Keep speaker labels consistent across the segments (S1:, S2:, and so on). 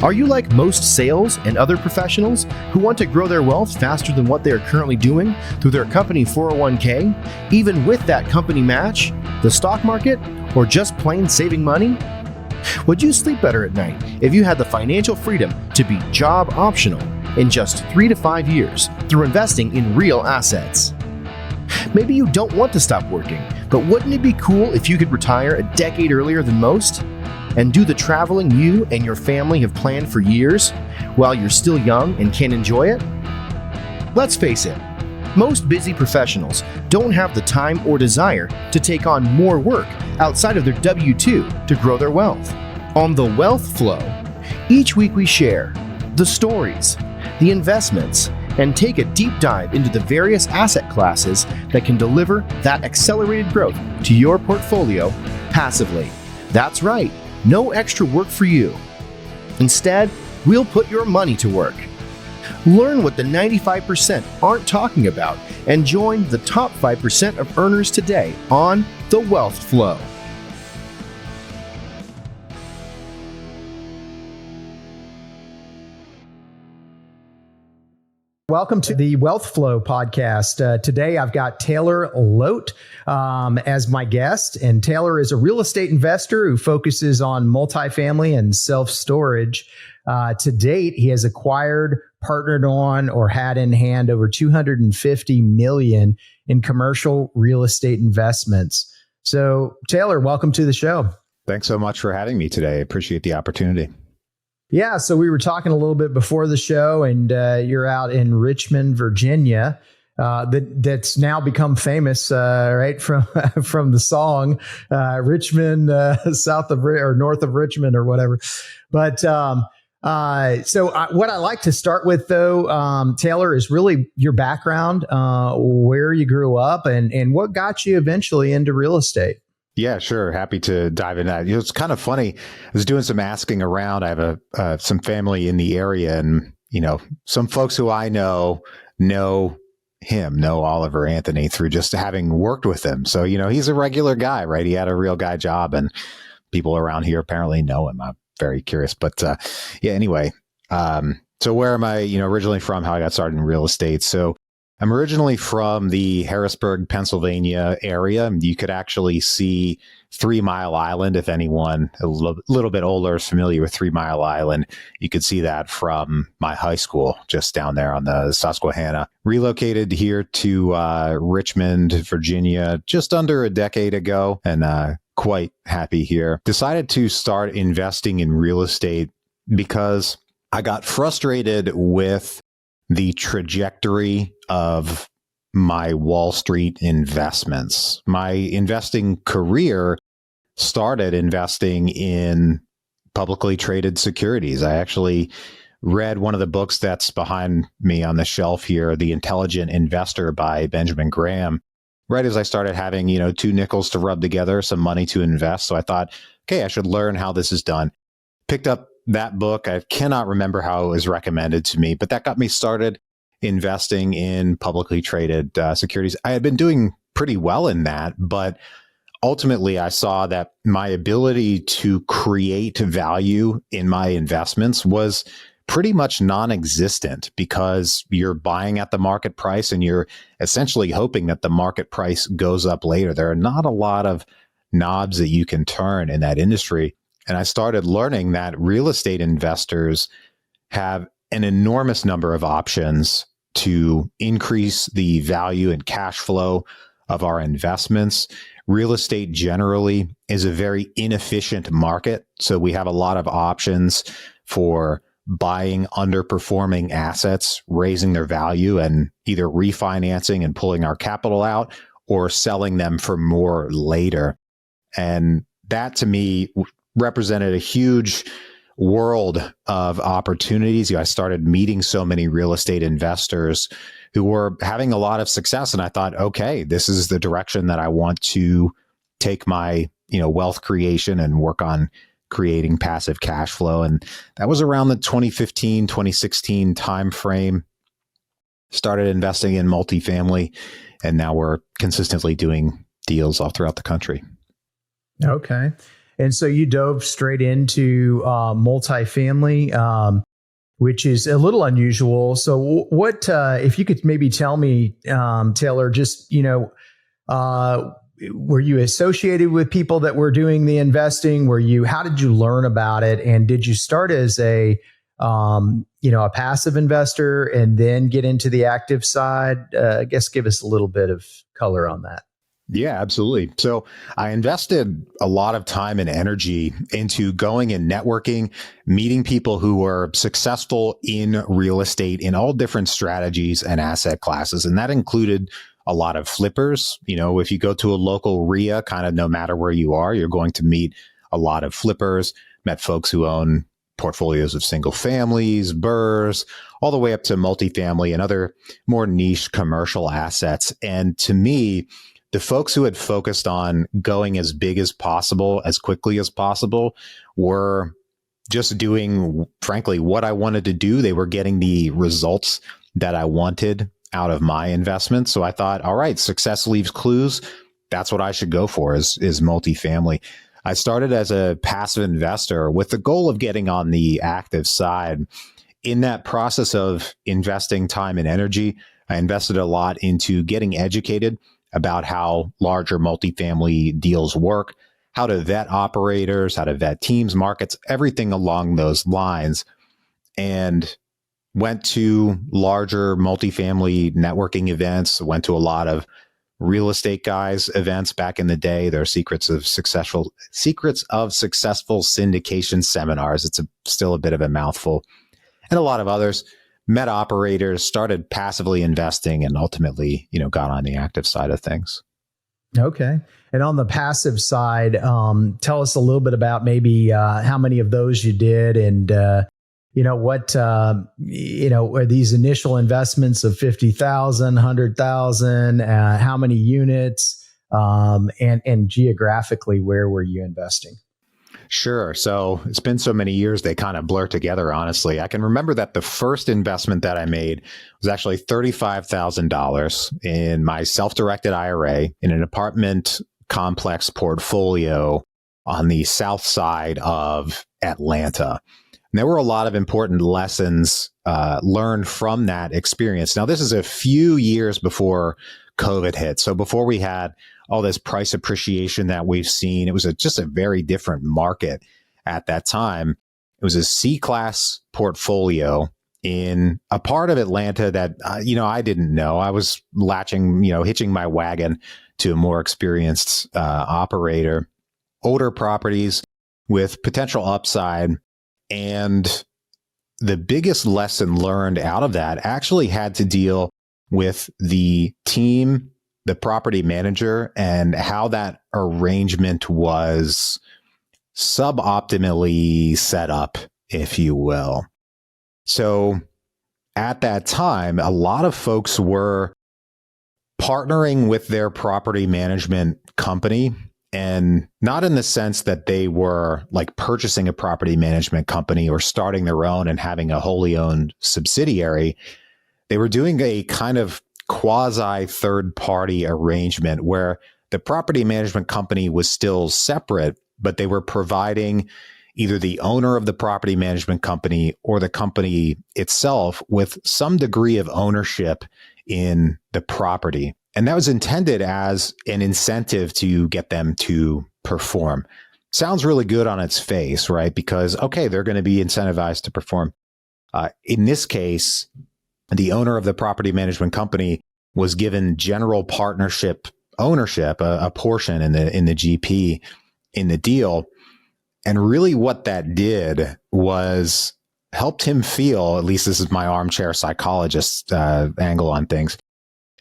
S1: Are you like most sales and other professionals who want to grow their wealth faster than what they are currently doing through their company 401k, even with that company match, the stock market, or just plain saving money? Would you sleep better at night if you had the financial freedom to be job optional in just 3 to 5 years through investing in real assets? Maybe you don't want to stop working, but wouldn't it be cool if you could retire a decade earlier than most and do the traveling you and your family have planned for years while you're still young and can enjoy it? Let's face it, most busy professionals don't have the time or desire to take on more work outside of their W-2 to grow their wealth. On The Wealth Flow, each week we share the stories, the investments, and take a deep dive into the various asset classes that can deliver that accelerated growth to your portfolio passively. That's right, no extra work for you. Instead, we'll put your money to work. Learn what the 95% aren't talking about and join the top 5% of earners today on The Wealth Flow.
S2: Welcome to the Wealth Flow podcast. Today, I've got Taylor Loht as my guest, and Taylor is a real estate investor who focuses on multifamily and self-storage. To date, he has acquired, partnered on, or had in hand over $250 million in commercial real estate investments. So, Taylor, welcome to the show.
S3: Thanks so much for having me today. I appreciate the opportunity.
S2: Yeah, so we were talking a little bit before the show, and you're out in Richmond, Virginia. That's now become famous, right from the song Richmond, south of or north of Richmond, or whatever. But what I like to start with, though, Taylor, is really your background, where you grew up, and what got you eventually into real estate.
S3: Yeah, sure. Happy to dive into that. You know, it's kind of funny. I was doing some asking around. I have some family in the area, and some folks who I know Oliver Anthony through just having worked with him. So he's a regular guy, right? He had a real guy job, and people around here apparently know him. I'm very curious, but yeah. Anyway, so where am I? Originally from? How I got started in real estate. So I'm originally from the Harrisburg, Pennsylvania area. You could actually see 3 Mile Island. If anyone a little bit older is familiar with 3 Mile Island, you could see that from my high school just down there on the Susquehanna. Relocated here to Richmond, Virginia, just under a decade ago, and quite happy here. Decided to start investing in real estate because I got frustrated with the trajectory of my Wall Street investments. My investing career started investing in publicly traded securities. I actually read one of the books that's behind me on the shelf here, The Intelligent Investor by Benjamin Graham, right as I started having, 2 nickels to rub together, some money to invest. So I thought, okay, I should learn how this is done. Picked up that book. I cannot remember how it was recommended to me, but that got me started investing in publicly traded securities. I had been doing pretty well in that, but ultimately I saw that my ability to create value in my investments was pretty much non-existent, because you're buying at the market price and you're essentially hoping that the market price goes up later. There are not a lot of knobs that you can turn in that industry. And I started learning that real estate investors have an enormous number of options to increase the value and cash flow of our investments. Real estate generally is a very inefficient market. So we have a lot of options for buying underperforming assets, raising their value, and either refinancing and pulling our capital out, or selling them for more later. And that, to me, represented a huge world of opportunities. I started meeting so many real estate investors who were having a lot of success. And I thought, okay, this is the direction that I want to take my, wealth creation and work on creating passive cash flow. And that was around the 2015, 2016 timeframe. Started investing in multifamily, and now we're consistently doing deals all throughout the country.
S2: Okay. And so you dove straight into multifamily, which is a little unusual. So what, if you could maybe tell me, Taylor, just, were you associated with people that were doing the investing? How did you learn about it? And did you start as a passive investor and then get into the active side? I guess give us a little bit of color on that.
S3: Yeah, absolutely. So I invested a lot of time and energy into going and networking, meeting people who were successful in real estate in all different strategies and asset classes. And that included a lot of flippers. If you go to a local RIA, kind of no matter where you are, you're going to meet a lot of flippers, met folks who own portfolios of single families, BRRRRs, all the way up to multifamily and other more niche commercial assets. And to me, the folks who had focused on going as big as possible, as quickly as possible, were just doing, frankly, what I wanted to do. They were getting the results that I wanted out of my investment. So I thought, all right, success leaves clues. That's what I should go for is multifamily. I started as a passive investor with the goal of getting on the active side. In that process of investing time and energy, I invested a lot into getting educated about how larger multifamily deals work, how to vet operators, how to vet teams, markets, everything along those lines. And went to larger multifamily networking events, went to a lot of real estate guys events back in the day. There are secrets of successful syndication seminars. It's still a bit of a mouthful. And a lot of others. Met operators, started passively investing, and ultimately, got on the active side of things.
S2: Okay. And on the passive side, tell us a little bit about maybe how many of those you did, and what were these initial investments of 50,000, 100,000, how many units, and geographically, where were you investing?
S3: Sure. So it's been so many years, they kind of blur together, honestly. I can remember that the first investment that I made was actually $35,000 in my self-directed IRA in an apartment complex portfolio on the south side of Atlanta. And there were a lot of important lessons learned from that experience. Now, this is a few years before COVID hit. So before we had all this price appreciation that we've seen, it was just a very different market at that time. It was a C-class portfolio in a part of Atlanta that, I didn't know. I was hitching my wagon to a more experienced operator, older properties with potential upside. And the biggest lesson learned out of that actually had to deal with the team, the property manager, and how that arrangement was suboptimally set up, if you will. So at that time, a lot of folks were partnering with their property management company, and not in the sense that they were like purchasing a property management company or starting their own and having a wholly owned subsidiary. They were doing a kind of quasi third party arrangement where the property management company was still separate, but they were providing either the owner of the property management company or the company itself with some degree of ownership in the property. And that was intended as an incentive to get them to perform. Sounds really good on its face, right? Because, okay, they're going to be incentivized to perform. In this case, the owner of the property management company was given general partnership ownership, a portion in the GP in the deal. And really what that did was helped him feel, at least this is my armchair psychologist angle on things,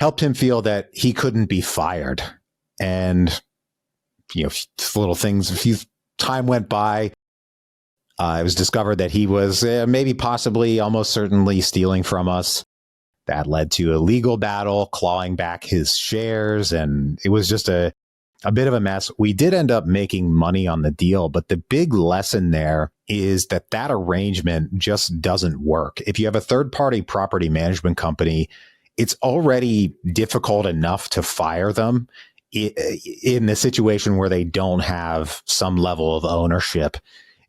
S3: helped him feel that he couldn't be fired. And, little things, a few time went by. It was discovered that he was maybe possibly almost certainly stealing from us. That led to a legal battle, clawing back his shares. And it was just a bit of a mess. We did end up making money on the deal, but the big lesson there is that arrangement just doesn't work. If you have a third-party property management company, it's already difficult enough to fire them in the situation where they don't have some level of ownership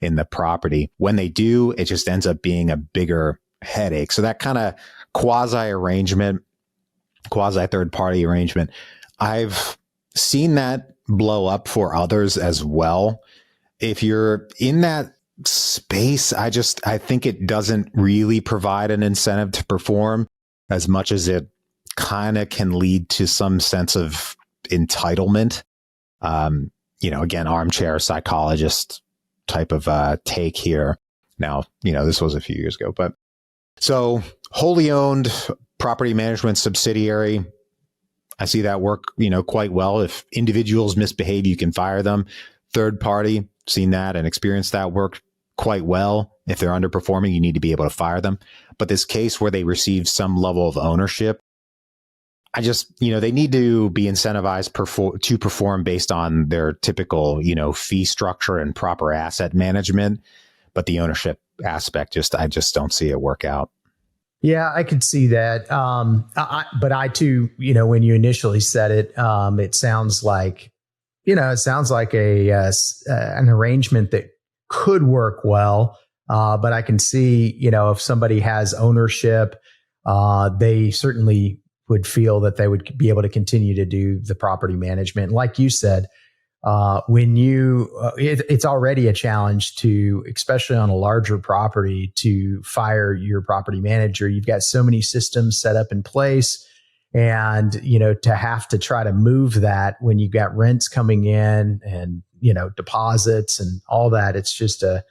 S3: in the property. When they do, it just ends up being a bigger headache. So that kind of quasi third party arrangement, I've seen that blow up for others as well. If you're in that space, I think it doesn't really provide an incentive to perform as much as it kind of can lead to some sense of entitlement. Again, armchair psychologist type of take here. Now, this was a few years ago, but so wholly owned property management subsidiary, I see that work, quite well. If individuals misbehave, you can fire them. Third party, seen that and experienced that work quite well. If they're underperforming, you need to be able to fire them. But this case where they receive some level of ownership, they need to be incentivized to perform based on their typical, fee structure and proper asset management. But the ownership aspect, I just don't see it work out.
S2: Yeah, I could see that. But I too, when you initially said it, it sounds like, an arrangement that could work well. But I can see, if somebody has ownership, they certainly would feel that they would be able to continue to do the property management. Like you said, it's already a challenge to, especially on a larger property, to fire your property manager. You've got so many systems set up in place, and, to have to try to move that when you've got rents coming in and, deposits and all that, it's just a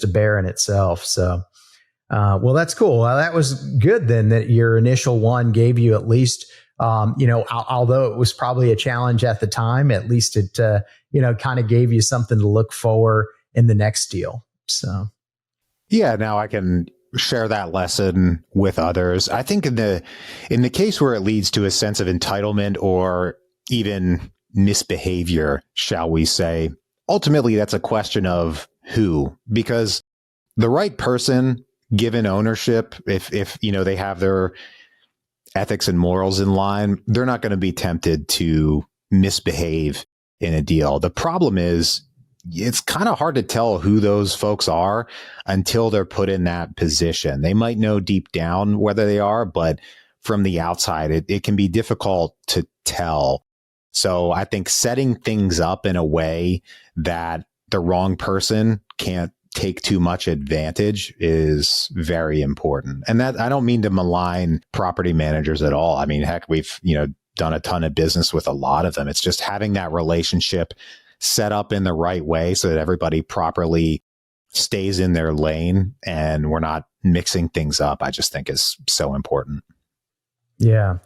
S2: bear in itself. So, well, that's cool. Well, that was good then that your initial one gave you at least, although it was probably a challenge at the time, at least it, kind of gave you something to look for in the next deal. So,
S3: yeah, now I can share that lesson with others. I think in the case where it leads to a sense of entitlement or even misbehavior, shall we say, ultimately that's a question of who, because the right person, given ownership, if they have their ethics and morals in line, they're not going to be tempted to misbehave in a deal. The problem is it's kind of hard to tell who those folks are until they're put in that position. They might know deep down whether they are, but from the outside, it can be difficult to tell. So I think setting things up in a way that the wrong person can't take too much advantage is very important. And that, I don't mean to malign property managers at all. I mean, heck, we've, done a ton of business with a lot of them. It's just having that relationship set up in the right way so that everybody properly stays in their lane and we're not mixing things up, I just think is so important.
S2: Yeah.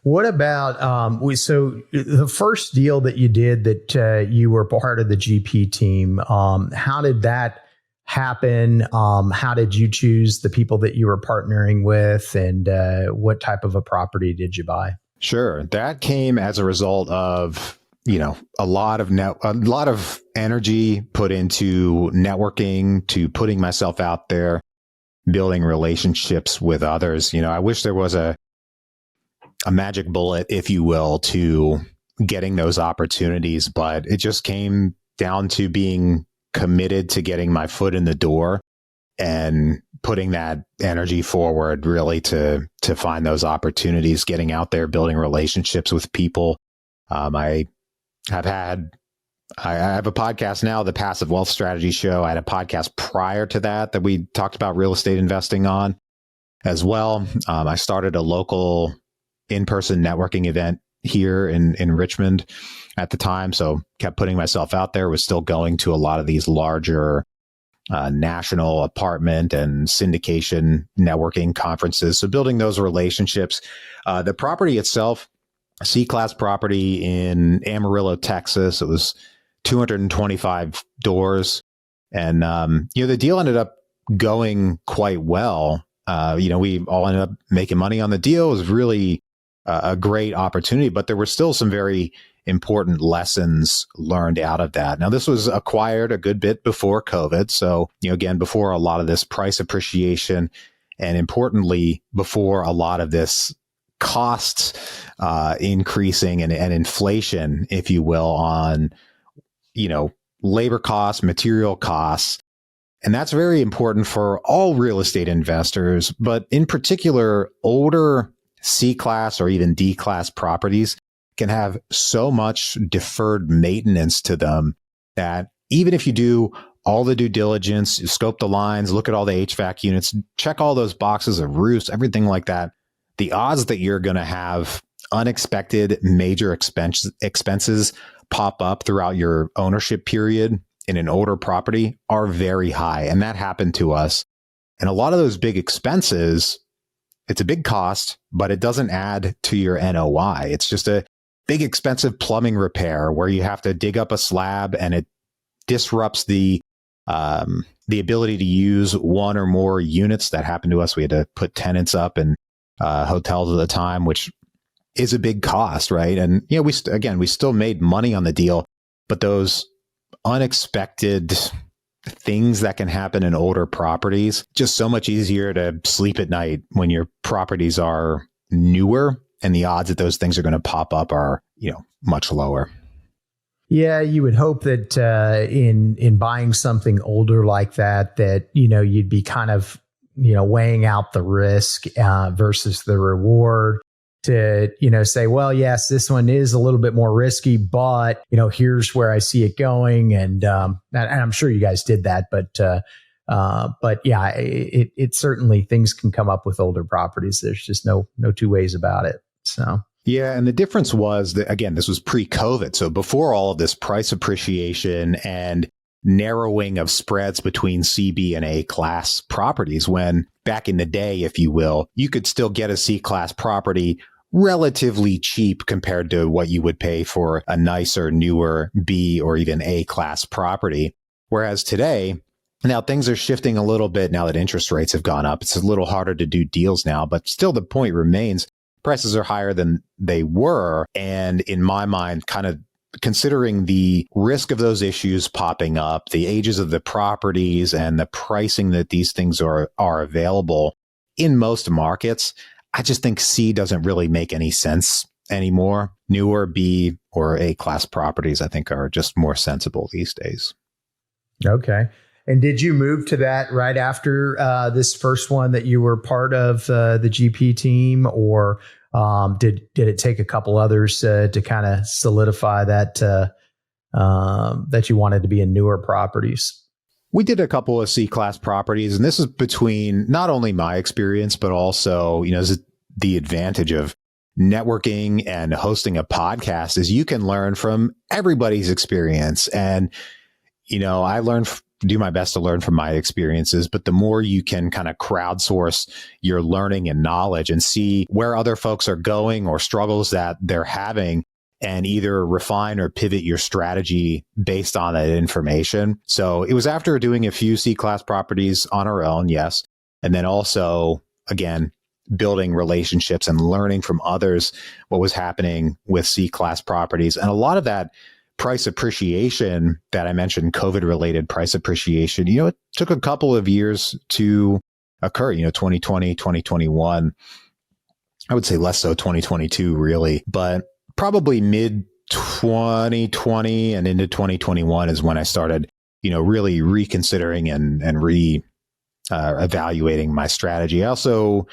S2: What about, so the first deal that you did that you were part of the GP team, how did that happen? How did you choose the people that you were partnering with, and what type of a property did you buy?
S3: Sure. That came as a result of, a lot of energy put into networking, to putting myself out there, building relationships with others. I wish there was a magic bullet, if you will, to getting those opportunities, but it just came down to being committed to getting my foot in the door and putting that energy forward really to find those opportunities, getting out there, building relationships with people. I have a podcast now, the Passive Wealth Strategy Show. I had a podcast prior to that we talked about real estate investing on as well. I started a local in-person networking event here in Richmond at the time. So kept putting myself out there, was still going to a lot of these larger national apartment and syndication networking conferences. So building those relationships. The property itself, a C-class property in Amarillo, Texas. It was 225 doors. And, the deal ended up going quite well. We all ended up making money on the deal. It was really a great opportunity, but there were still some very important lessons learned out of that. Now, this was acquired a good bit before COVID. So, again, before a lot of this price appreciation, and importantly, before a lot of this costs increasing and inflation, if you will, on, labor costs, material costs. And that's very important for all real estate investors, but in particular, older C-class or even D-class properties can have so much deferred maintenance to them that even if you do all the due diligence, scope the lines, look at all the HVAC units, check all those boxes of roofs, everything like that, the odds that you're going to have unexpected major expenses pop up throughout your ownership period in an older property are very high. And that happened to us. And a lot of those big expenses, it's a big cost, but it doesn't add to your NOI. It's just a big expensive plumbing repair where you have to dig up a slab and it disrupts the ability to use one or more units. That happened to us. We had to put tenants up in hotels at the time, which is a big cost, right? And we still made money on the deal, but those unexpected things that can happen in older properties, just so much easier to sleep at night when your properties are newer, and the odds that those things are going to pop up are, much lower.
S2: Yeah, you would hope that in buying something older like that, you'd be kind of, weighing out the risk versus the reward to, say, well, yes, this one is a little bit more risky, but, here's where I see it going. And I'm sure you guys did that, but yeah, it certainly, things can come up with older properties. There's just no two ways about it. So.
S3: Yeah. And the difference was that, again, this was pre-COVID. So before all of this price appreciation and narrowing of spreads between C, B, and A class properties, when back in the day, if you will, you could still get a C class property relatively cheap compared to what you would pay for a nicer, newer B or even A class property. Whereas today, now things are shifting a little bit now that interest rates have gone up. It's a little harder to do deals now, but still the point remains, prices are higher than they were. And in my mind, kind of considering the risk of those issues popping up, the ages of the properties and the pricing that these things are available in most markets, I just think C doesn't really make any sense anymore. Newer B or A class properties, I think, are just more sensible these days.
S2: Okay. And did you move to that right after this first one that you were part of the GP team, or did it take a couple others to kind of solidify that that you wanted to be in newer properties?
S3: We did a couple of C-class properties, and this is between not only my experience, but also, the advantage of networking and hosting a podcast is you can learn from everybody's experience. And, I do my best to learn from my experiences, but the more you can kind of crowdsource your learning and knowledge and see where other folks are going or struggles that they're having, and either refine or pivot your strategy based on that information. So it was after doing a few C-class properties on our own, yes. And then also, again, building relationships and learning from others what was happening with C-class properties. And a lot of that price appreciation that I mentioned, COVID-related price appreciation, it took a couple of years to occur, 2020, 2021. I would say less so 2022, really. But probably mid 2020 and into 2021 is when I started, really reconsidering and evaluating my strategy. I also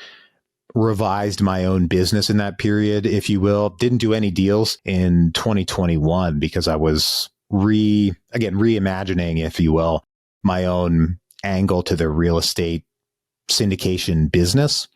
S3: revised my own business in that period, if you will. Didn't do any deals in 2021 because I was reimagining, if you will, my own angle to the real estate syndication business.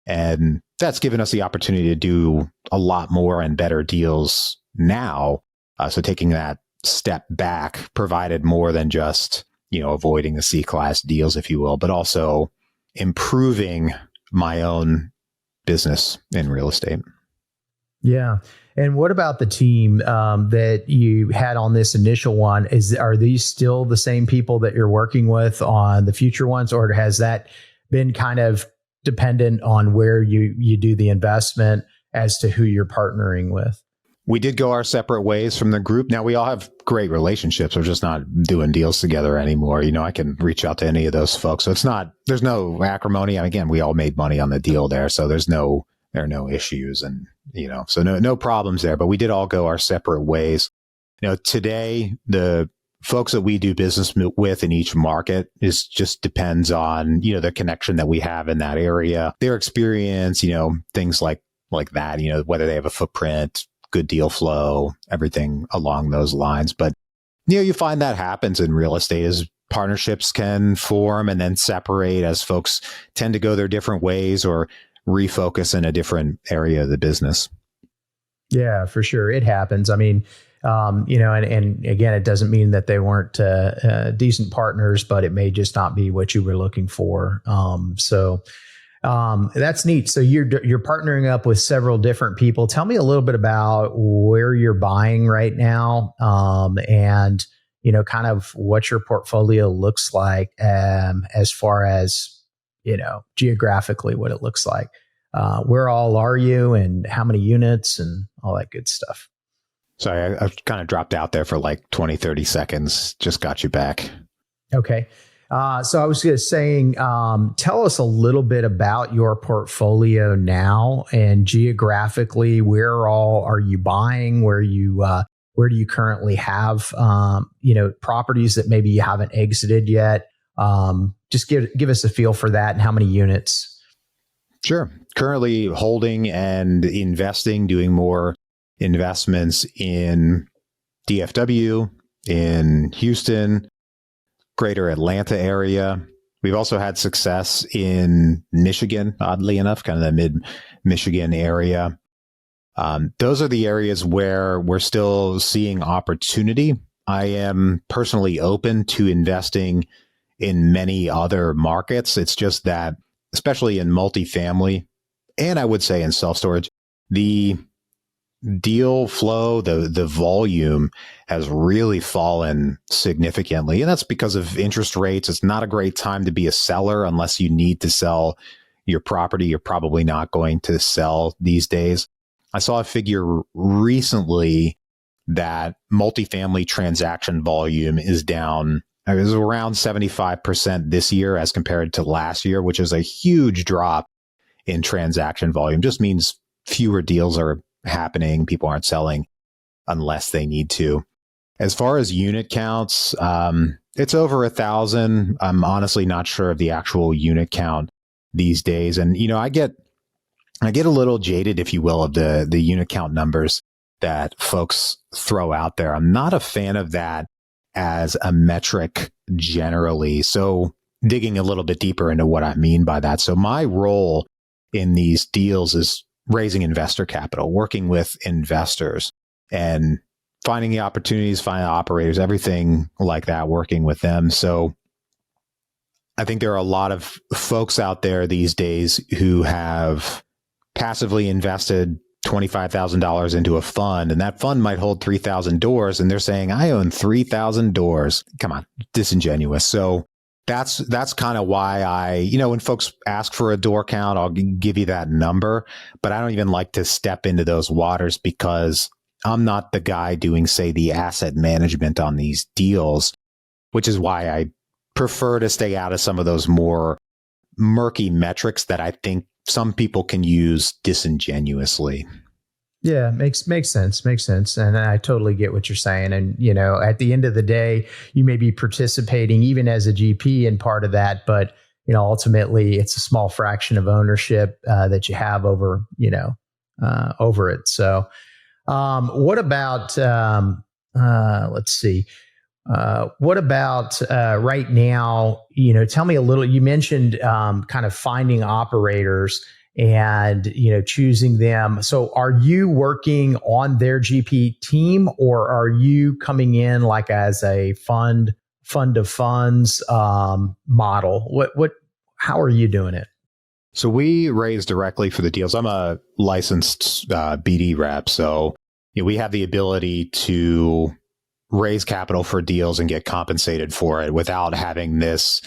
S3: And that's given us the opportunity to do a lot more and better deals now. So taking that step back provided more than just, avoiding the C-class deals, if you will, but also improving my own business in real estate.
S2: Yeah. And what about the team that you had on this initial one? Are these still the same people that you're working with on the future ones, or has that been kind of dependent on where you do the investment as to who you're partnering with?
S3: We did go our separate ways from the group. Now we all have great relationships. We're just not doing deals together anymore. I can reach out to any of those folks. So there's no acrimony. Again, we all made money on the deal there. So there's no there are no issues, and so no problems there. But we did all go our separate ways. Today the folks that we do business with in each market is just depends on the connection that we have in that area, their experience, things like that, whether they have a footprint, good deal flow, everything along those lines. But you find that happens in real estate as partnerships can form and then separate as folks tend to go their different ways or refocus in a different area of the business.
S2: Yeah, for sure. It happens. I mean, and again, it doesn't mean that they weren't decent partners, but it may just not be what you were looking for. So that's neat. So you're partnering up with several different people. Tell me a little bit about where you're buying right now, and kind of what your portfolio looks like, as far as geographically what it looks like. Where all are you, and how many units, and all that good stuff?
S3: Sorry, I kind of dropped out there for like 20, 30 seconds. Just got you back.
S2: Okay. So I was just saying, tell us a little bit about your portfolio now, and geographically, where all are you buying? Where do you currently have, properties that maybe you haven't exited yet? Just give us a feel for that, and how many units.
S3: Sure. Currently holding and investing, doing more investments in DFW, in Houston, greater Atlanta area. We've also had success in Michigan, oddly enough, kind of the mid-Michigan area. Those are the areas where we're still seeing opportunity. I am personally open to investing in many other markets. It's just that, especially in multifamily, and I would say in self-storage, the deal flow, the volume has really fallen significantly. And that's because of interest rates. It's not a great time to be a seller unless you need to sell your property. You're probably not going to sell these days. I saw a figure recently that multifamily transaction volume is down. It was around 75% this year as compared to last year, which is a huge drop in transaction volume. Just means fewer deals are happening. People aren't selling unless they need to. As far as unit counts, it's over 1,000. I'm honestly not sure of the actual unit count these days. And, I get a little jaded, if you will, of the unit count numbers that folks throw out there. I'm not a fan of that as a metric generally. So digging a little bit deeper into what I mean by that. So my role in these deals is raising investor capital, working with investors and finding the opportunities, finding the operators, everything like that, working with them. So I think there are a lot of folks out there these days who have passively invested $25,000 into a fund, and that fund might hold 3,000 doors, and they're saying, I own 3,000 doors. Come on, disingenuous. So that's kind of why I, when folks ask for a door count, I'll give you that number, but I don't even like to step into those waters because I'm not the guy doing, say, the asset management on these deals, which is why I prefer to stay out of some of those more murky metrics that I think some people can use disingenuously.
S2: Yeah, makes sense. Makes sense. And I totally get what you're saying. And, at the end of the day, you may be participating even as a GP in part of that, but, ultimately it's a small fraction of ownership that you have over it. So what about, let's see. What about right now? Tell me a little. You mentioned kind of finding operators and choosing them. So, are you working on their GP team, or are you coming in like as a fund of funds model? How are you doing it?
S3: So we raise directly for the deals. I'm a licensed BD rep, so we have the ability to raise capital for deals and get compensated for it without having this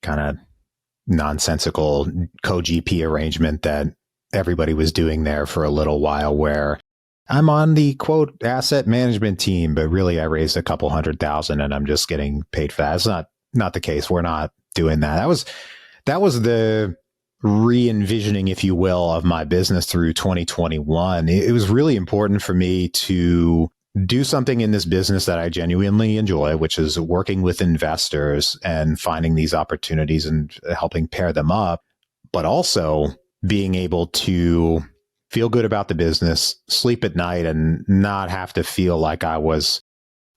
S3: kind of nonsensical co-GP arrangement that everybody was doing there for a little while, where I'm on the quote asset management team, but really I raised a couple $100,000 and I'm just getting paid for that. It's not the case. We're not doing that. That was the re-envisioning, if you will, of my business through 2021, it was really important for me to do something in this business that I genuinely enjoy, which is working with investors and finding these opportunities and helping pair them up, but also being able to feel good about the business, sleep at night, and not have to feel like I was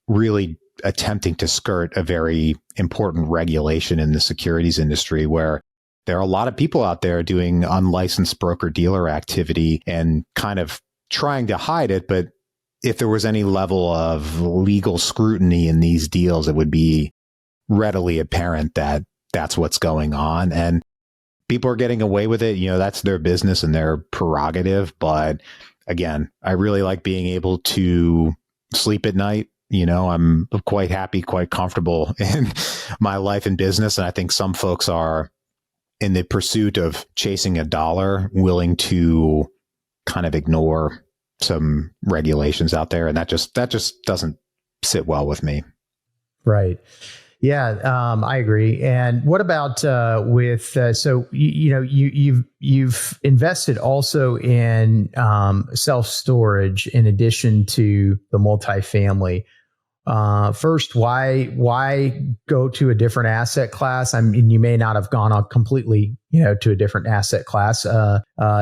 S3: really attempting to skirt a very important regulation in the securities industry, where there are a lot of people out there doing unlicensed broker-dealer activity and kind of trying to hide it. But if there was any level of legal scrutiny in these deals, it would be readily apparent that that's what's going on. And people are getting away with it. That's their business and their prerogative. But again, I really like being able to sleep at night. I'm quite happy, quite comfortable in my life and business. And I think some folks are, in the pursuit of chasing a dollar, willing to kind of ignore some regulations out there. And that just doesn't sit well with me.
S2: Right. Yeah, I agree. And what about so you've invested also in self-storage in addition to the multifamily. First, why go to a different asset class? I mean, you may not have gone on completely, to a different asset class.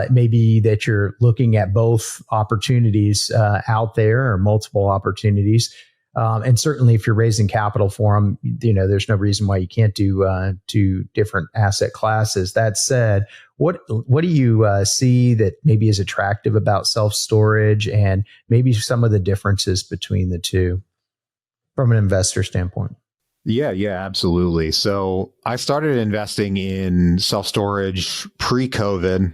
S2: Maybe that you're looking at both opportunities out there, or multiple opportunities. And certainly if you're raising capital for them, there's no reason why you can't do two different asset classes. That said, what do you see that maybe is attractive about self-storage, and maybe some of the differences between the two from an investor standpoint?
S3: Yeah, absolutely. So I started investing in self-storage pre-COVID,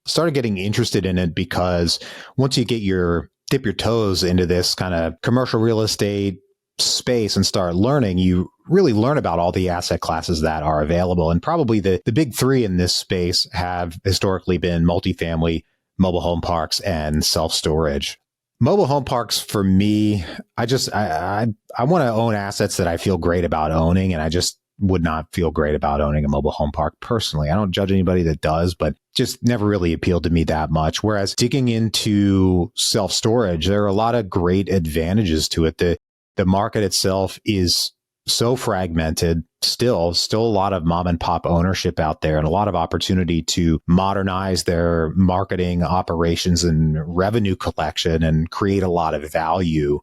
S3: started getting interested in it because once you dip your toes into this kind of commercial real estate space and start learning, you really learn about all the asset classes that are available. And probably the big three in this space have historically been multifamily, mobile home parks, and self-storage. Mobile home parks, for me, I want to own assets that I feel great about owning, and I just would not feel great about owning a mobile home park personally. I don't judge anybody that does, but just never really appealed to me that much. Whereas digging into self-storage, there are a lot of great advantages to it. The market itself is so fragmented, still a lot of mom and pop ownership out there, and a lot of opportunity to modernize their marketing operations and revenue collection and create a lot of value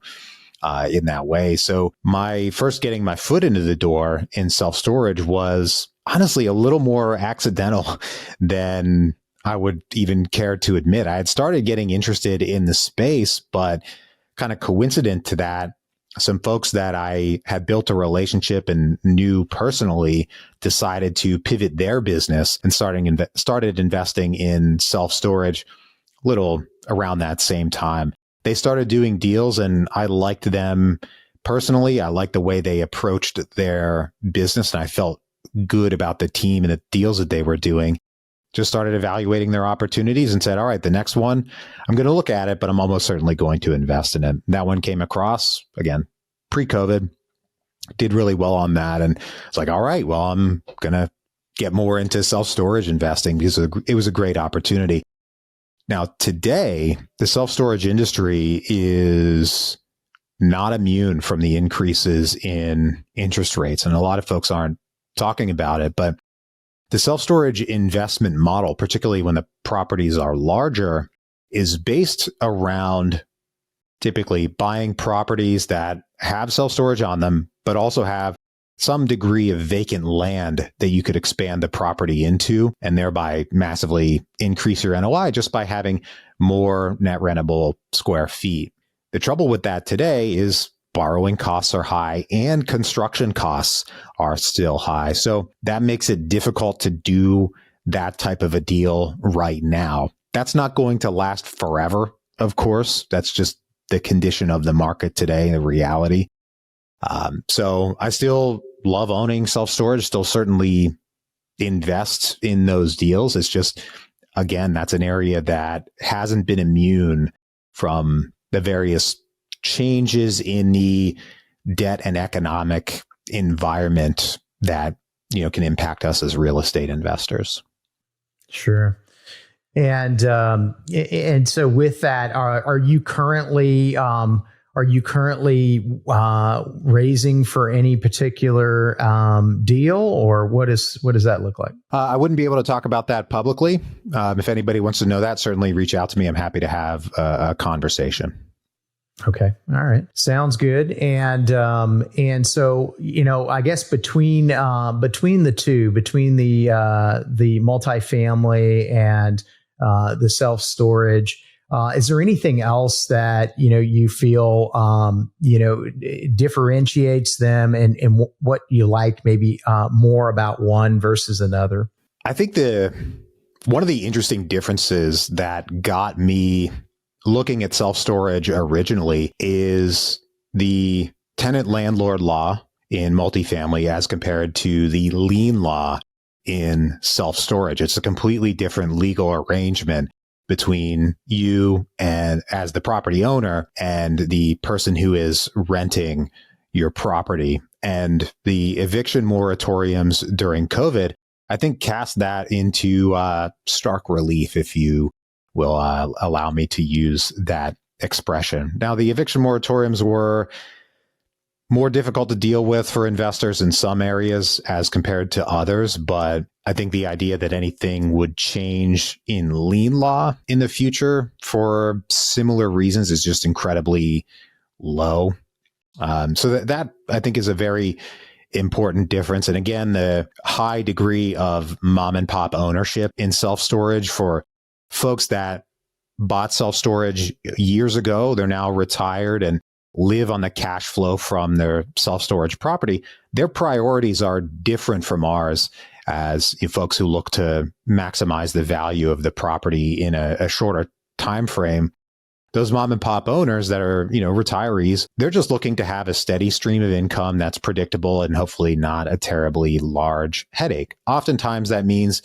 S3: in that way. So my first getting my foot into the door in self-storage was honestly a little more accidental than I would even care to admit. I had started getting interested in the space, but kind of coincident to that, some folks that I had built a relationship and knew personally decided to pivot their business and started investing in self-storage a little around that same time. They started doing deals, and I liked them personally. I liked the way they approached their business, and I felt good about the team and the deals that they were doing. Just started evaluating their opportunities and said, all right, the next one, I'm going to look at it, but I'm almost certainly going to invest in it. That one came across, again, pre-COVID, did really well on that. And it's like, all right, well, I'm going to get more into self-storage investing because it was a great opportunity. Now, today, the self-storage industry is not immune from the increases in interest rates. And a lot of folks aren't talking about it, but the self-storage investment model, particularly when the properties are larger, is based around typically buying properties that have self-storage on them, but also have some degree of vacant land that you could expand the property into and thereby massively increase your NOI just by having more net rentable square feet. The trouble with that today is borrowing costs are high and construction costs are still high. So that makes it difficult to do that type of a deal right now. That's not going to last forever, of course. That's just the condition of the market today, the reality. So I still love owning self-storage, still certainly invest in those deals. It's just, again, that's an area that hasn't been immune from the various changes in the debt and economic environment that, can impact us as real estate investors.
S2: Sure. And so with that, are you currently raising for any particular deal, or what does that look like?
S3: I wouldn't be able to talk about that publicly. If anybody wants to know that, certainly reach out to me. I'm happy to have a conversation.
S2: Okay. All right. Sounds good. And so, I guess between the two, between the multifamily and the self-storage, is there anything else that, you feel, differentiates them, and what you like maybe more about one versus another?
S3: I think one of the interesting differences that got me looking at self-storage originally is the tenant landlord law in multifamily as compared to the lien law in self-storage. It's a completely different legal arrangement between you and as the property owner and the person who is renting your property. And the eviction moratoriums during COVID, I think, cast that into stark relief, if you will allow me to use that expression. Now, the eviction moratoriums were more difficult to deal with for investors in some areas as compared to others, but I think the idea that anything would change in lien law in the future for similar reasons is just incredibly low. So that I think is a very important difference. And again, the high degree of mom and pop ownership in self-storage for folks that bought self-storage years ago, they're now retired and live on the cash flow from their self-storage property. Their priorities are different from ours as folks who look to maximize the value of the property in a shorter time frame. Those mom and pop owners that are, retirees, they're just looking to have a steady stream of income that's predictable and hopefully not a terribly large headache. Oftentimes that means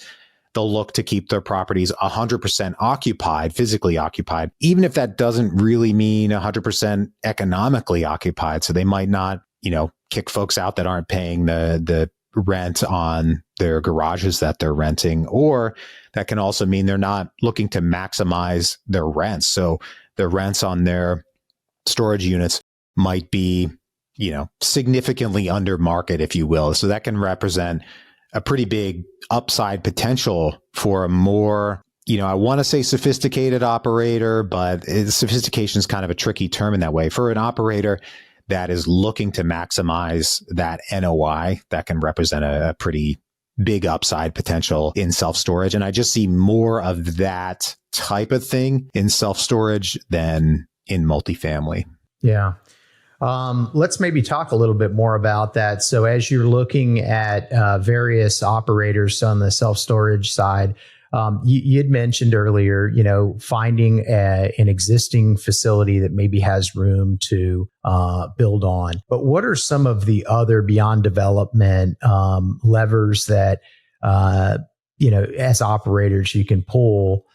S3: they'll look to keep their properties 100% occupied, physically occupied, even if that doesn't really mean 100% economically occupied. So they might not, kick folks out that aren't paying the rent on their garages that they're renting, or that can also mean they're not looking to maximize their rents. So the rents on their storage units might be, significantly under market, if you will. So that can represent a pretty big upside potential for a more, I want to say sophisticated operator, but sophistication is kind of a tricky term in that way. For an operator that is looking to maximize that NOI, that can represent a pretty big upside potential in self-storage. And I just see more of that type of thing in self-storage than in multifamily.
S2: Yeah. Let's maybe talk a little bit more about that. So as you're looking at various operators on the self-storage side, you'd mentioned earlier, finding an existing facility that maybe has room to build on. But what are some of the other beyond development levers that, as operators you can pull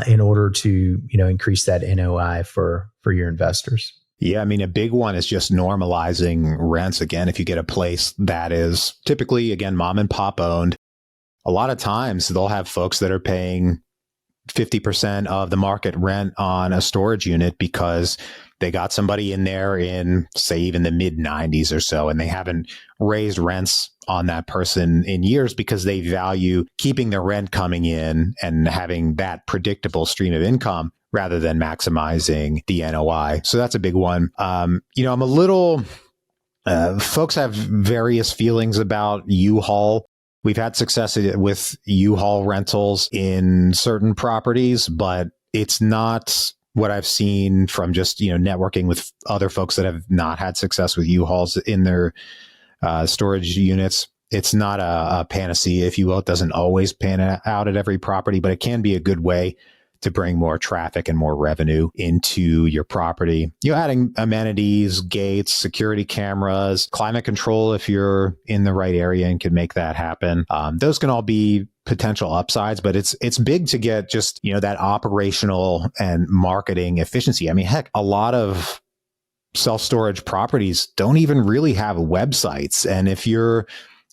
S2: in order to, increase that NOI for your investors?
S3: Yeah, I mean, a big one is just normalizing rents. Again, if you get a place that is typically, again, mom and pop owned, a lot of times they'll have folks that are paying 50% of the market rent on a storage unit because they got somebody in there in, say, even the mid 90s or so, and they haven't raised rents on that person in years because they value keeping the rent coming in and having that predictable stream of income rather than maximizing the NOI. So that's a big one. I'm a little, folks have various feelings about U-Haul. We've had success with U-Haul rentals in certain properties, but it's not what I've seen from just, networking with other folks that have not had success with U-Hauls in their storage units. It's not a panacea, if you will. It doesn't always pan out at every property, but it can be a good way to bring more traffic and more revenue into your property. Adding amenities, gates, security cameras, climate control if you're in the right area and can make that happen. Those can all be potential upsides, but it's big to get just, that operational and marketing efficiency. I mean, heck, a lot of self-storage properties don't even really have websites. And if you're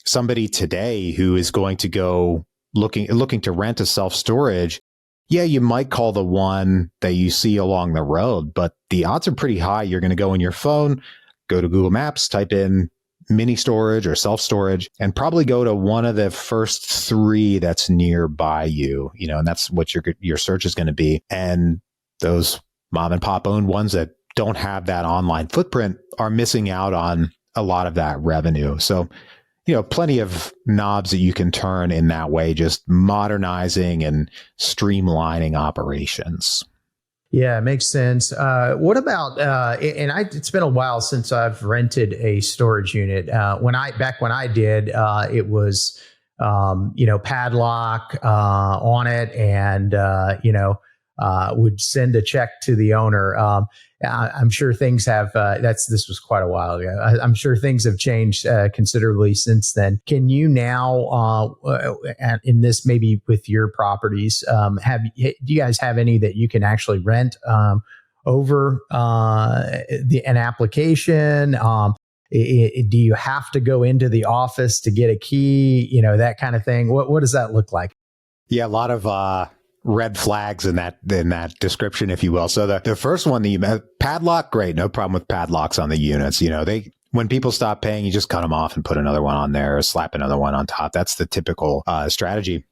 S3: somebody today who is going to go looking to rent a self-storage, yeah, you might call the one that you see along the road, but the odds are pretty high you're going to go on your phone, go to Google Maps, type in mini storage or self-storage, and probably go to one of the first three that's nearby you, and that's what your search is going to be. And those mom and pop owned ones that don't have that online footprint are missing out on a lot of that revenue. So, plenty of knobs that you can turn in that way, just modernizing and streamlining operations.
S2: Yeah, it makes sense. What about, it's been a while since I've rented a storage unit. When I did, it was, padlock on it, and, would send a check to the owner. I'm sure things have, this was quite a while ago. I'm sure things have changed considerably since then. Can you now, in this, maybe with your properties, do you guys have any that you can actually rent over an application? Do you have to go into the office to get a key? That kind of thing. What does that look like?
S3: Yeah, a lot of red flags in that description, if you will. So the first one that you met, padlock, great, no problem with padlocks on the units. When people stop paying, you just cut them off and put another one on there, or slap another one on top. That's the typical strategy.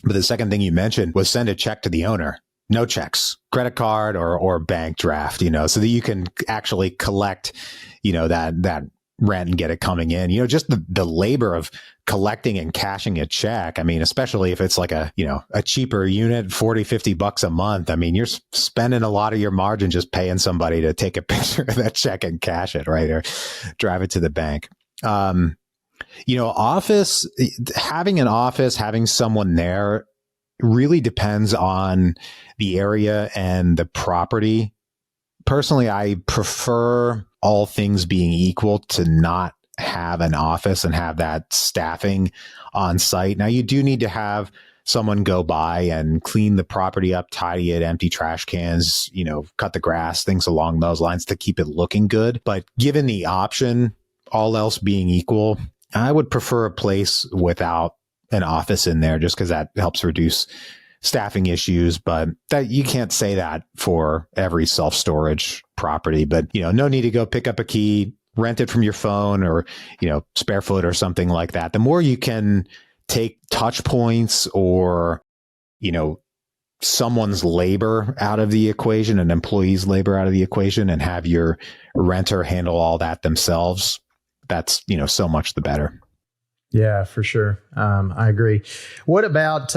S3: But the second thing you mentioned was send a check to the owner. No checks, credit card or bank draft, so that you can actually collect, that rent and get it coming in. Just the labor of collecting and cashing a check. I mean, especially if it's like a cheaper unit, $40-$50 a month. I mean, you're spending a lot of your margin just paying somebody to take a picture of that check and cash it, right? Or drive it to the bank. Having an office, having someone there really depends on the area and the property. Personally, I prefer, all things being equal, to not have an office and have that staffing on site. Now, you do need to have someone go by and clean the property up, tidy it, empty trash cans, cut the grass, things along those lines to keep it looking good. But given the option, all else being equal, I would prefer a place without an office in there, just because that helps reduce staffing issues. But that, you can't say that for every self-storage property. But, no need to go pick up a key, rent it from your phone, or, Sparefoot or something like that. The more you can take touch points or, someone's labor out of the equation, an employee's labor out of the equation, and have your renter handle all that themselves, that's, so much the better.
S2: Yeah, for sure. I agree. What about,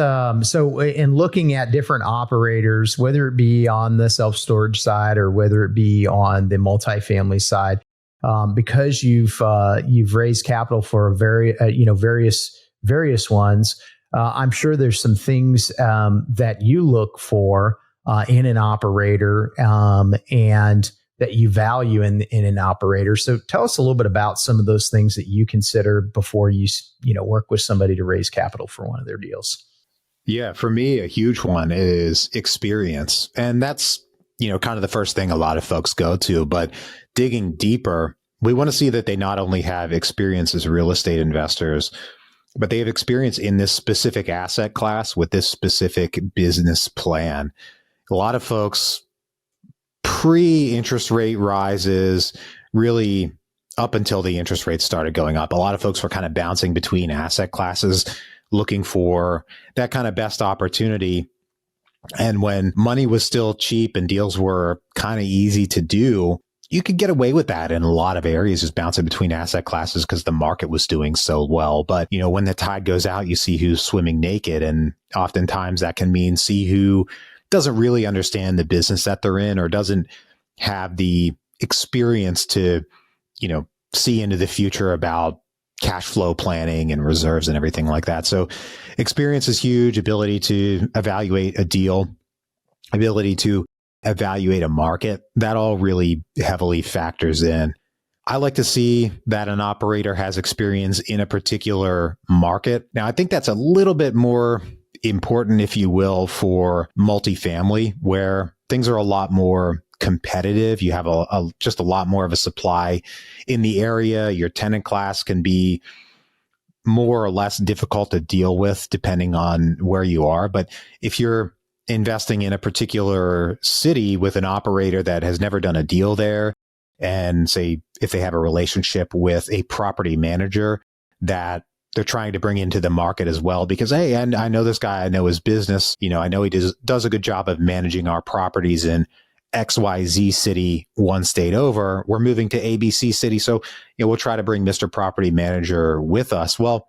S2: so in looking at different operators, whether it be on the self-storage side or whether it be on the multifamily side, because you've raised capital for various ones, I'm sure there's some things that you look for in an operator and that you value in an operator. So tell us a little bit about some of those things that you consider before you work with somebody to raise capital for one of their deals.
S3: Yeah, for me, a huge one is experience. And that's, kind of the first thing a lot of folks go to. But digging deeper, we want to see that they not only have experience as real estate investors, but they have experience in this specific asset class with this specific business plan. A lot of folks, pre-interest rate rises, really up until the interest rates started going up, a lot of folks were kind of bouncing between asset classes, looking for that kind of best opportunity. And when money was still cheap and deals were kind of easy to do, you could get away with that in a lot of areas, just bouncing between asset classes because the market was doing so well. But, when the tide goes out, you see who's swimming naked. And oftentimes that can mean see who doesn't really understand the business that they're in, or doesn't have the experience to, see into the future about cash flow planning and reserves and everything like that. So experience is huge. Ability to evaluate a deal, ability to evaluate a market, that all really heavily factors in. I like to see that an operator has experience in a particular market. Now, I think that's a little bit more important, if you will, for multifamily, where things are a lot more competitive. You have just a lot more of a supply in the area. Your tenant class can be more or less difficult to deal with depending on where you are. But if you're investing in a particular city with an operator that has never done a deal there, and say if they have a relationship with a property manager that they're trying to bring into the market as well, because, hey, and I know this guy, I know his business, I know he does a good job of managing our properties in XYZ city, one state over. We're moving to ABC city. So, we'll try to bring Mr. Property Manager with us. Well,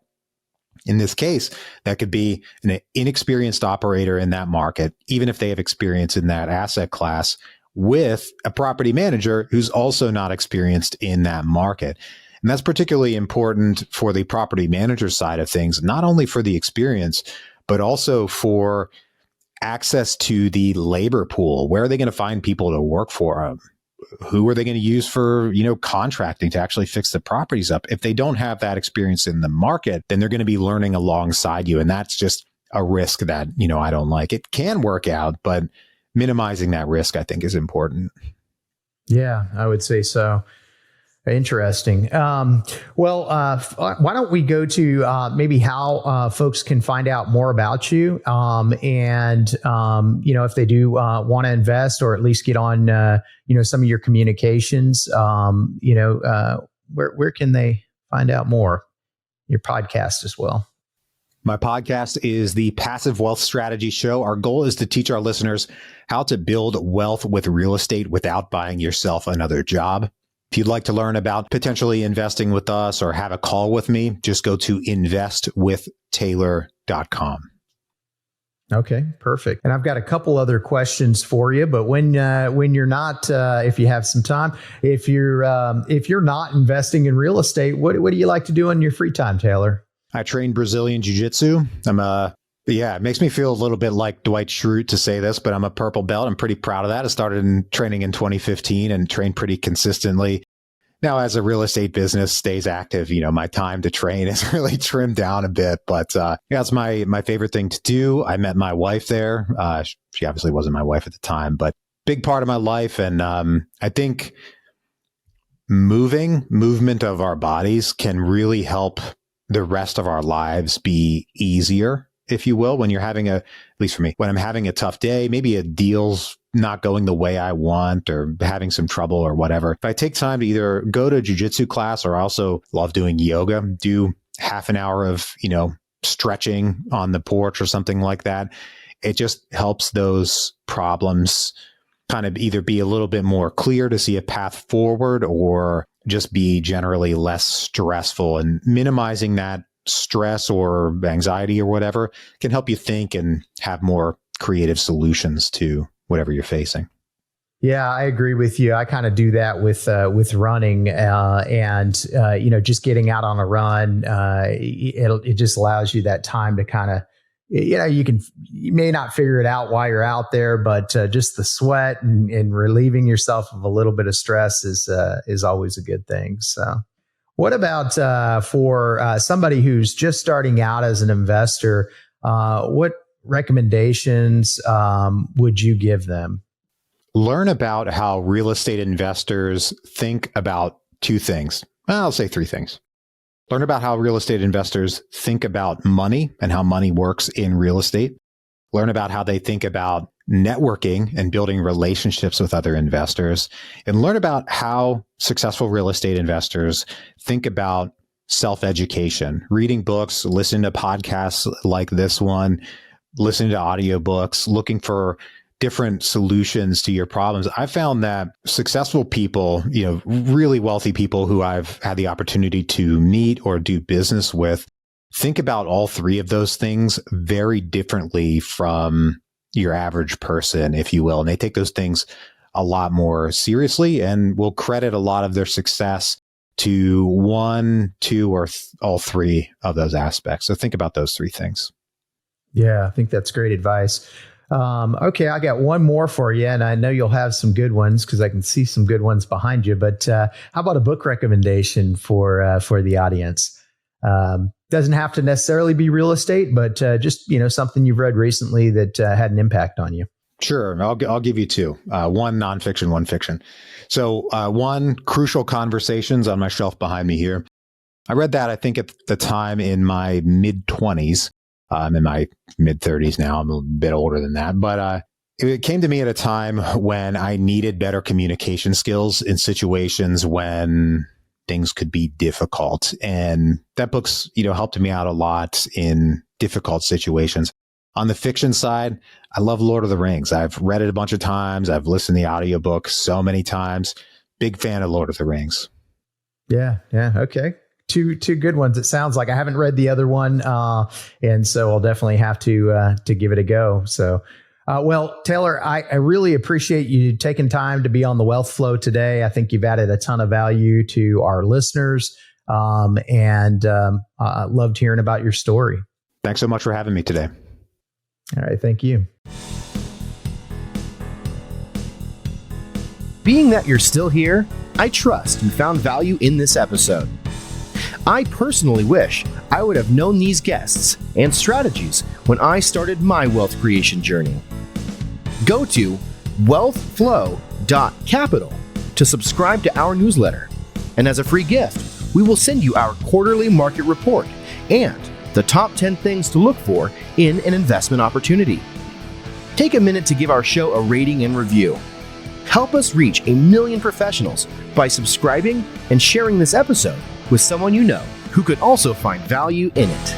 S3: in this case, that could be an inexperienced operator in that market, even if they have experience in that asset class, with a property manager who's also not experienced in that market. And that's particularly important for the property manager side of things, not only for the experience, but also for access to the labor pool. Where are they going to find people to work for them? Who are they going to use for, contracting to actually fix the properties up? If they don't have that experience in the market, then they're going to be learning alongside you. And that's just a risk that, I don't like. It can work out, but minimizing that risk, I think, is important.
S2: Yeah, I would say so. Interesting. Why don't we go to maybe how folks can find out more about you, and if they do want to invest or at least get on some of your communications, where can they find out more? Your podcast as well.
S3: My podcast is the Passive Wealth Strategy Show. Our goal is to teach our listeners how to build wealth with real estate without buying yourself another job. If you'd like to learn about potentially investing with us or have a call with me, just go to investwithtaylor.com.
S2: Okay, perfect. And I've got a couple other questions for you, but when you're not, if you have some time, if you're not investing in real estate, what do you like to do in your free time, Taylor?
S3: I train Brazilian Jiu-Jitsu. It makes me feel a little bit like Dwight Schrute to say this, but I'm a purple belt. I'm pretty proud of that. I started training in 2015 and trained pretty consistently. Now, as a real estate business stays active, my time to train is really trimmed down a bit, but it's my favorite thing to do. I met my wife there. She obviously wasn't my wife at the time, but big part of my life. And I think movement of our bodies can really help the rest of our lives be easier, if you will, when you're having at least for me, when I'm having a tough day, maybe a deal's not going the way I want or having some trouble or whatever. If I take time to either go to a jiu-jitsu class, or I also love doing yoga, do half an hour of, stretching on the porch or something like that, it just helps those problems kind of either be a little bit more clear to see a path forward, or just be generally less stressful. And minimizing that stress or anxiety or whatever can help you think and have more creative solutions to whatever you're facing.
S2: Yeah, I agree with you. I kind of do that with running, and just getting out on a run. It just allows you that time to kind of, you may not figure it out while you're out there, but just the sweat and relieving yourself of a little bit of stress is always a good thing. So, what about for somebody who's just starting out as an investor? What recommendations would you give them?
S3: Learn about how real estate investors think about two things. Well, I'll say three things. Learn about how real estate investors think about money and how money works in real estate. Learn about how they think about networking and building relationships with other investors. And learn about how successful real estate investors think about self-education, reading books, listening to podcasts like this one, listening to audiobooks, looking for different solutions to your problems. I found that successful people, really wealthy people who I've had the opportunity to meet or do business with, think about all three of those things very differently from your average person, if you will. And they take those things a lot more seriously and will credit a lot of their success to one, two, or all three of those aspects. So think about those three things.
S2: Yeah, I think that's great advice. Okay, I got one more for you, and I know you'll have some good ones because I can see some good ones behind you. But how about a book recommendation for the audience? Doesn't have to necessarily be real estate, but just something you've read recently that had an impact on you.
S3: Sure, I'll give you two. One nonfiction, one fiction. So one, Crucial Conversations, on my shelf behind me here. I read that, I think, at the time in my mid-20s. I'm in my mid-30s now. I'm a bit older than that. But it came to me at a time when I needed better communication skills in situations when things could be difficult. And that book's, helped me out a lot in difficult situations. On the fiction side, I love Lord of the Rings. I've read it a bunch of times. I've listened to the audiobook so many times. Big fan of Lord of the Rings.
S2: Yeah. Okay. Two good ones. It sounds like I haven't read the other one, and so I'll definitely have to give it a go. So, well, Taylor, I really appreciate you taking time to be on the Wealth Flow today. I think you've added a ton of value to our listeners, and loved hearing about your story.
S3: Thanks so much for having me today.
S2: All right, thank you.
S1: Being that you're still here, I trust you found value in this episode. I personally wish I would have known these guests and strategies when I started my wealth creation journey. Go to wealthflow.capital to subscribe to our newsletter. And as a free gift, we will send you our quarterly market report and the top 10 things to look for in an investment opportunity. Take a minute to give our show a rating and review. Help us reach 1 million professionals by subscribing and sharing this episode with someone you know who could also find value in it.